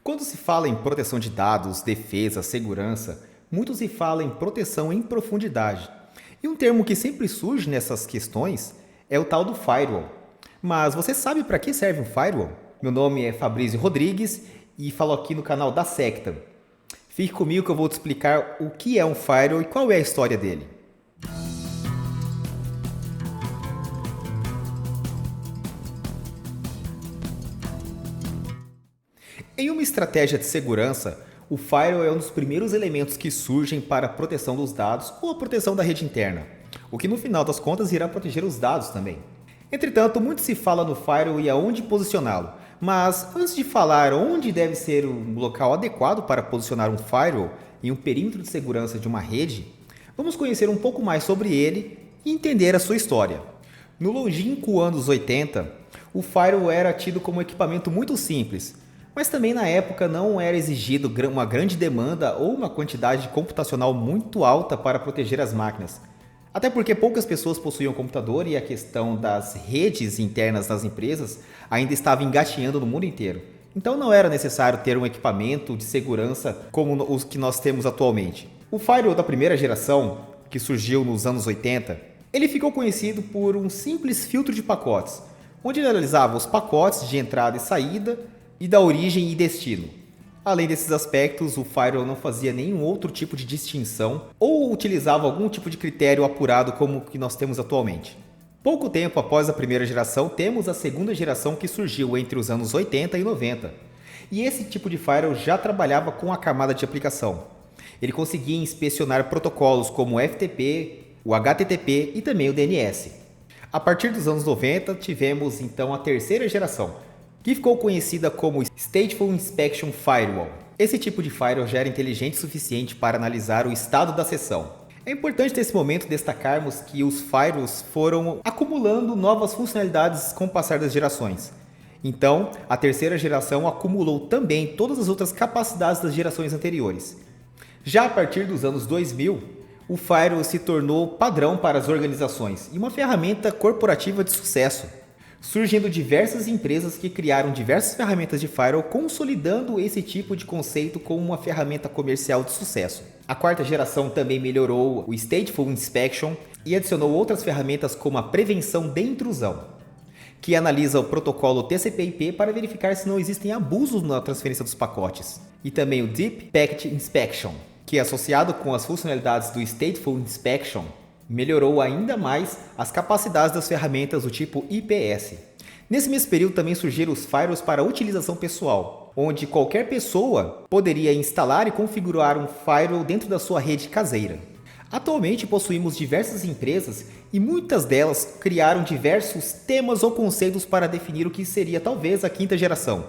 Quando se fala em proteção de dados, defesa, segurança, muito se fala em proteção em profundidade. E um termo que sempre surge nessas questões é o tal do firewall. Mas você sabe para que serve um firewall? Meu nome é Fabrício Rodrigues e falo aqui no canal da Secta. Fique comigo que eu vou te explicar o que é um firewall e qual é a história dele. Em uma estratégia de segurança, o firewall é um dos primeiros elementos que surgem para a proteção dos dados ou a proteção da rede interna, o que no final das contas irá proteger os dados também. Entretanto, muito se fala no firewall e aonde posicioná-lo, mas antes de falar onde deve ser um local adequado para posicionar um firewall em um perímetro de segurança de uma rede, vamos conhecer um pouco mais sobre ele e entender a sua história. No longínquo anos 80, o firewall era tido como um equipamento muito simples, mas também na época não era exigido uma grande demanda ou uma quantidade computacional muito alta para proteger as máquinas. Até porque poucas pessoas possuíam computador e a questão das redes internas das empresas ainda estava engatinhando no mundo inteiro. Então não era necessário ter um equipamento de segurança como os que nós temos atualmente. O firewall da primeira geração, que surgiu nos anos 80, ele ficou conhecido por um simples filtro de pacotes, onde ele analisava os pacotes de entrada e saída e da origem e destino. Além desses aspectos, o firewall não fazia nenhum outro tipo de distinção ou utilizava algum tipo de critério apurado como o que nós temos atualmente. Pouco tempo após a primeira geração, temos a segunda geração que surgiu entre os anos 80 e 90. E esse tipo de firewall já trabalhava com a camada de aplicação. Ele conseguia inspecionar protocolos como o FTP, o HTTP e também o DNS. A partir dos anos 90, tivemos então a terceira geração, que ficou conhecida como Stateful Inspection Firewall. Esse tipo de firewall já era inteligente o suficiente para analisar o estado da sessão. É importante nesse momento destacarmos que os firewalls foram acumulando novas funcionalidades com o passar das gerações. Então, a terceira geração acumulou também todas as outras capacidades das gerações anteriores. Já a partir dos anos 2000, o firewall se tornou padrão para as organizações e uma ferramenta corporativa de sucesso, surgindo diversas empresas que criaram diversas ferramentas de firewall, consolidando esse tipo de conceito como uma ferramenta comercial de sucesso. A quarta geração também melhorou o Stateful Inspection e adicionou outras ferramentas como a prevenção de intrusão, que analisa o protocolo TCP/IP para verificar se não existem abusos na transferência dos pacotes, e também o Deep Packet Inspection, que associado com as funcionalidades do Stateful Inspection, melhorou ainda mais as capacidades das ferramentas do tipo IPS. Nesse mesmo período também surgiram os firewalls para utilização pessoal, onde qualquer pessoa poderia instalar e configurar um firewall dentro da sua rede caseira. Atualmente possuímos diversas empresas e muitas delas criaram diversos temas ou conceitos para definir o que seria talvez a quinta geração.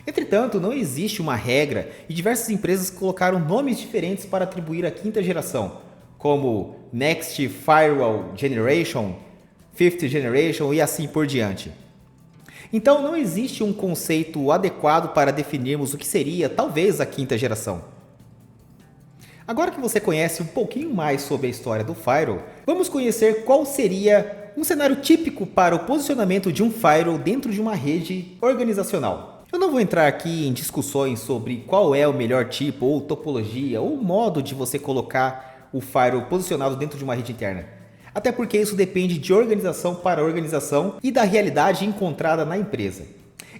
Entretanto, não existe uma regra e diversas empresas colocaram nomes diferentes para atribuir a quinta geração, como Next Firewall Generation, Fifth Generation e assim por diante. Então não existe um conceito adequado para definirmos o que seria talvez a quinta geração. Agora que você conhece um pouquinho mais sobre a história do firewall, vamos conhecer qual seria um cenário típico para o posicionamento de um firewall dentro de uma rede organizacional. Eu não vou entrar aqui em discussões sobre qual é o melhor tipo ou topologia ou modo de você colocar o firewall posicionado dentro de uma rede interna. Até porque isso depende de organização para organização e da realidade encontrada na empresa.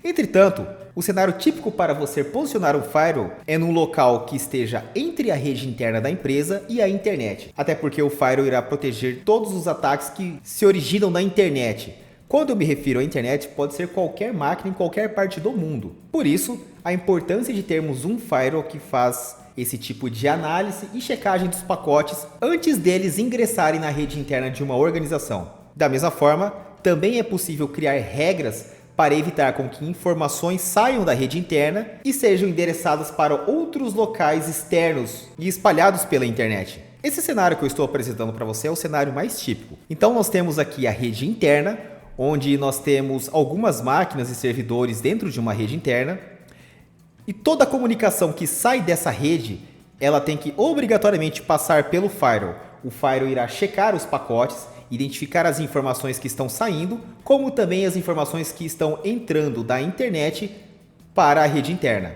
Entretanto, o cenário típico para você posicionar um firewall é num local que esteja entre a rede interna da empresa e a internet. Até porque o firewall irá proteger todos os ataques que se originam na internet. Quando eu me refiro à internet, pode ser qualquer máquina em qualquer parte do mundo. Por isso, a importância de termos um firewall que faz esse tipo de análise e checagem dos pacotes antes deles ingressarem na rede interna de uma organização. Da mesma forma, também é possível criar regras para evitar com que informações saiam da rede interna e sejam endereçadas para outros locais externos e espalhados pela internet. Esse cenário que eu estou apresentando para você é o cenário mais típico. Então nós temos aqui a rede interna, onde nós temos algumas máquinas e servidores dentro de uma rede interna. E toda a comunicação que sai dessa rede, ela tem que obrigatoriamente passar pelo firewall. O firewall irá checar os pacotes, identificar as informações que estão saindo, como também as informações que estão entrando da internet para a rede interna.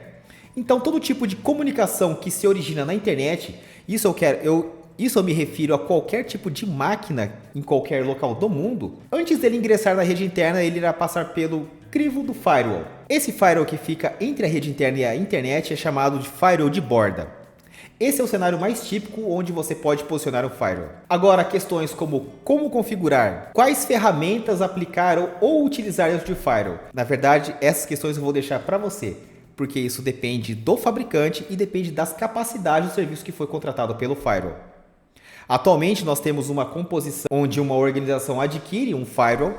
Então, todo tipo de comunicação que se origina na internet, isso eu me refiro a qualquer tipo de máquina em qualquer local do mundo, antes dele ingressar na rede interna, ele irá passar pelo crivo do firewall. Esse firewall que fica entre a rede interna e a internet é chamado de firewall de borda. Esse é o cenário mais típico onde você pode posicionar um firewall. Agora, questões como configurar, quais ferramentas aplicar ou utilizar dentro de firewall. Na verdade, essas questões eu vou deixar para você, porque isso depende do fabricante e depende das capacidades do serviço que foi contratado pelo firewall. Atualmente, nós temos uma composição onde uma organização adquire um firewall,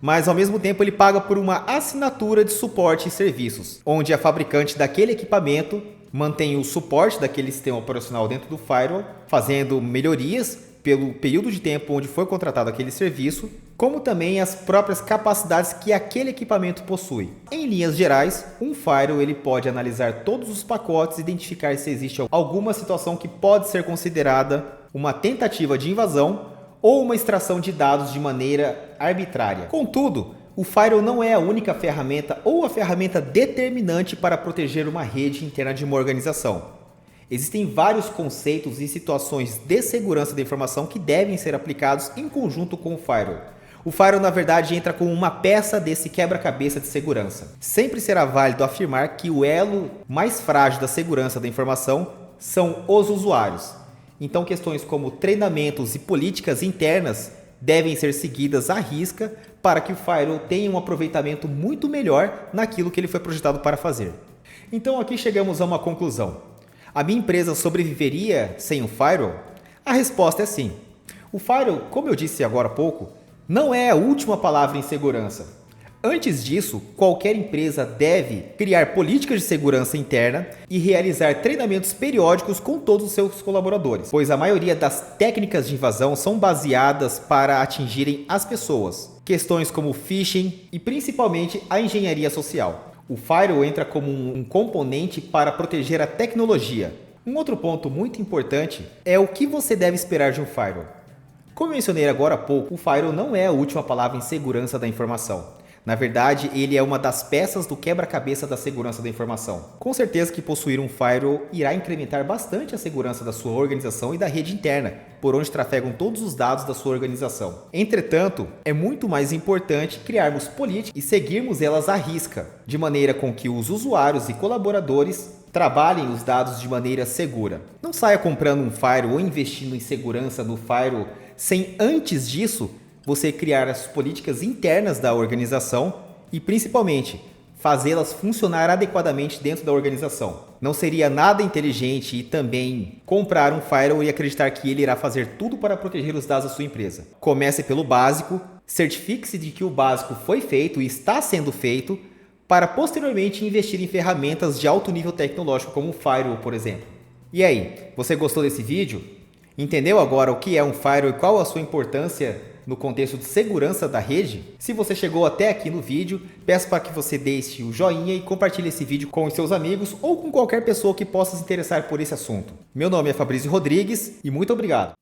mas ao mesmo tempo ele paga por uma assinatura de suporte e serviços, onde a fabricante daquele equipamento mantém o suporte daquele sistema operacional dentro do firewall, fazendo melhorias pelo período de tempo onde foi contratado aquele serviço, como também as próprias capacidades que aquele equipamento possui. Em linhas gerais, um firewall ele pode analisar todos os pacotes e identificar se existe alguma situação que pode ser considerada uma tentativa de invasão ou uma extração de dados de maneira arbitrária. Contudo, o firewall não é a única ferramenta ou a ferramenta determinante para proteger uma rede interna de uma organização. Existem vários conceitos e situações de segurança da informação que devem ser aplicados em conjunto com o firewall. O firewall, na verdade, entra como uma peça desse quebra-cabeça de segurança. Sempre será válido afirmar que o elo mais frágil da segurança da informação são os usuários. Então, questões como treinamentos e políticas internas devem ser seguidas à risca para que o firewall tenha um aproveitamento muito melhor naquilo que ele foi projetado para fazer. Então aqui chegamos a uma conclusão. A minha empresa sobreviveria sem um firewall? A resposta é sim. O firewall, como eu disse agora há pouco, não é a última palavra em segurança. Antes disso, qualquer empresa deve criar políticas de segurança interna e realizar treinamentos periódicos com todos os seus colaboradores, pois a maioria das técnicas de invasão são baseadas para atingirem as pessoas. Questões como phishing e principalmente a engenharia social. O firewall entra como um componente para proteger a tecnologia. Um outro ponto muito importante é o que você deve esperar de um firewall. Como eu mencionei agora há pouco, o firewall não é a última palavra em segurança da informação. Na verdade, ele é uma das peças do quebra-cabeça da segurança da informação. Com certeza que possuir um firewall irá incrementar bastante a segurança da sua organização e da rede interna, por onde trafegam todos os dados da sua organização. Entretanto, é muito mais importante criarmos políticas e seguirmos elas à risca, de maneira com que os usuários e colaboradores trabalhem os dados de maneira segura. Não saia comprando um firewall ou investindo em segurança no firewall sem antes disso você criar as políticas internas da organização e, principalmente, fazê-las funcionar adequadamente dentro da organização. Não seria nada inteligente e também comprar um firewall e acreditar que ele irá fazer tudo para proteger os dados da sua empresa. Comece pelo básico, certifique-se de que o básico foi feito e está sendo feito para posteriormente investir em ferramentas de alto nível tecnológico como o firewall, por exemplo. E aí, você gostou desse vídeo? Entendeu agora o que é um firewall e qual a sua importância no contexto de segurança da rede? Se você chegou até aqui no vídeo, peço para que você deixe o joinha e compartilhe esse vídeo com os seus amigos ou com qualquer pessoa que possa se interessar por esse assunto. Meu nome é Fabrício Rodrigues e muito obrigado.